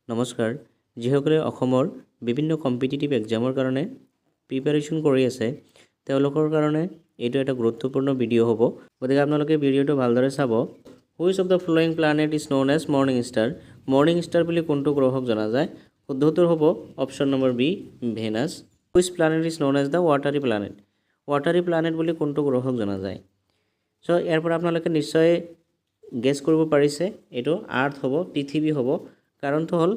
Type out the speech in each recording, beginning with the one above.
নমস্কাৰ যিসকলে অসমৰ বিভিন্ন কম্পিটিটিভ এক্সামৰ কাৰণে প্ৰিপাৰেশ্যন কৰি আছে তেওঁলোকৰ কাৰণে এইটো এটা গুৰুত্বপূৰ্ণ ভিডিঅ' হ'ব গতিকে আপোনালোকে ভিডিঅ'টো ভালদৰে চাব which of the following planet is known as morning star বুলি কোনটো গ্ৰহক জনা যায় শুদ্ধ উত্তৰ হ'ব option number B Venus which planet is known as the watery planet বুলি কোনটো গ্ৰহক জনা যায় চ' ইয়াৰ পৰা আপোনালোকে নিশ্চয় গেছ কৰিব পাৰিছে এইটো আৰ্থ হ'ব পৃথিৱী হ'ব কাৰণটো হ'ল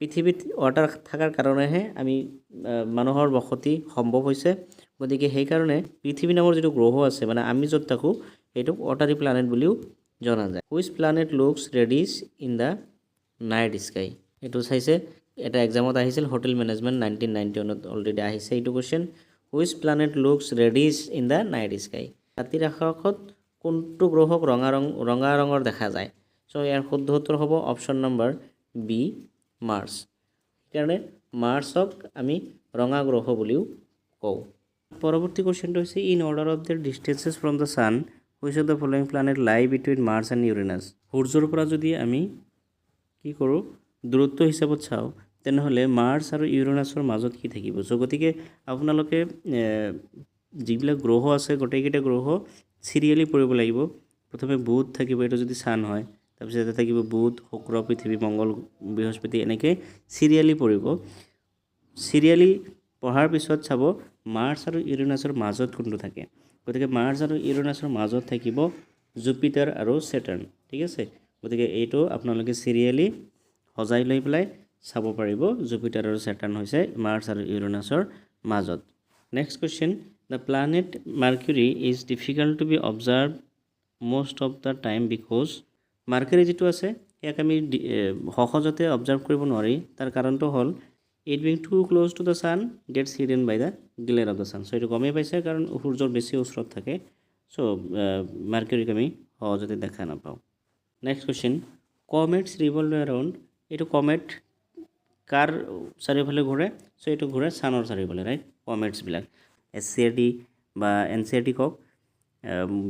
পৃথিৱীত ৱাটাৰ থকাৰ কাৰণেহে আমি মানুহৰ বসতি সম্ভৱ হৈছে গতিকে সেই কাৰণে পৃথিৱী নামৰ যিটো গ্ৰহ আছে মানে আমি য'ত থাকোঁ এইটোক ৱাটাৰী প্লানেট বুলিও জনা যায় which planet looks reddish in the night sky এইটো চাইছে এটা এক্সামত আহিছিল হোটেল মেনেজমেণ্ট 1991 অলৰেডি আহিছে এইটো question which planet looks reddish in the night sky ৰাতিৰ আকাশত কোনটো গ্ৰহক ৰঙা ৰঙৰ দেখা যায় চ' ইয়াৰ শুদ্ধ উত্তৰ হ'ব অপশ্যন নম্বৰ বি মাৰ্চ সেইকাৰণে মাৰ্চক আমি ৰঙা গ্ৰহ বুলিও কওঁ পৰৱৰ্তী কুৱেশ্যনটো হৈছে in order of the distances from the sun which of the following planet lie between Mars and Uranus সূৰ্যৰ পৰা যদি আমি কি কৰোঁ দূৰত্ব হিচাপত চাওঁ তেনেহ'লে মাৰ্চ আৰু ইউৰেনাছৰ মাজত কি থাকিব চ' গতিকে আপোনালোকে যিবিলাক গ্ৰহ আছে গোটেইকেইটা গ্ৰহ চিৰিয়েলি পৰিব লাগিব প্ৰথমে বুধ থাকিব এইটো যদি ছান হয় তাৰপিছত এটা থাকিব বুধ শুক্ৰ পৃথিৱী মংগল বৃহস্পতি এনেকৈ চিৰিয়েলি পৰিব চিৰিয়েলি পঢ়াৰ পিছত চাব মাৰ্চ আৰু ইউৰেনাছৰ মাজত কোনটো থাকে গতিকে মাৰ্চ আৰু ইউৰেনাছৰ মাজত থাকিব জুপিটাৰ আৰু ছেটাৰ্ণ ঠিক আছে গতিকে এইটো আপোনালোকে চিৰিয়েলি সজাই লৈ পেলাই চাব পাৰিব জুপিটাৰ আৰু ছেটাৰ্ণ হৈছে মাৰ্চ আৰু ইউৰেনাছৰ মাজত next question the planet Mercury is difficult to be observe most of the time because Mercury যিটো আছে ইয়াক আমি সহজতে অবজাৰ্ভ কৰিব নোৱাৰি তাৰ কাৰণটো হ'ল it being too close to the sun gets hidden by the glare of the sun so' এইটো গমেই পাইছে কাৰণ সূৰ্যৰ বেছি ওচৰত থাকে চ' মাৰ্কাৰীক আমি সহজতে দেখা নাপাওঁ নেক্সট কুৱেশ্যন কমেটছ ৰিভল্ভ এৰাউণ্ড এইটো কমেট কাৰ চাৰিওফালে ঘূৰে চ' এইটো ঘূৰে ছানৰ চাৰিওফালে ৰাইট কমেটছবিলাক SCRT বা NCRT কওক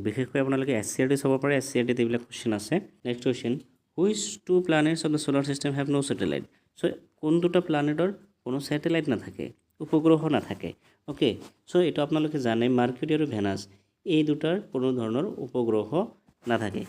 বিশেষকৈ আপোনালোকে SCRT চাব পাৰে SCRTত এইবিলাক কুৱেশ্যন আছে next question which two planets of the solar system have no' satellite so' কোন দুটা প্লানেটৰ কোনো ছেটেলাইট নাথাকে উপগ্ৰহ নাথাকে অ'কে চ' এইটো আপোনালোকে জানে মাৰ্কিউৰী আৰু ভেনাছ এই দুটাৰ কোনো ধৰণৰ উপগ্ৰহ নাথাকে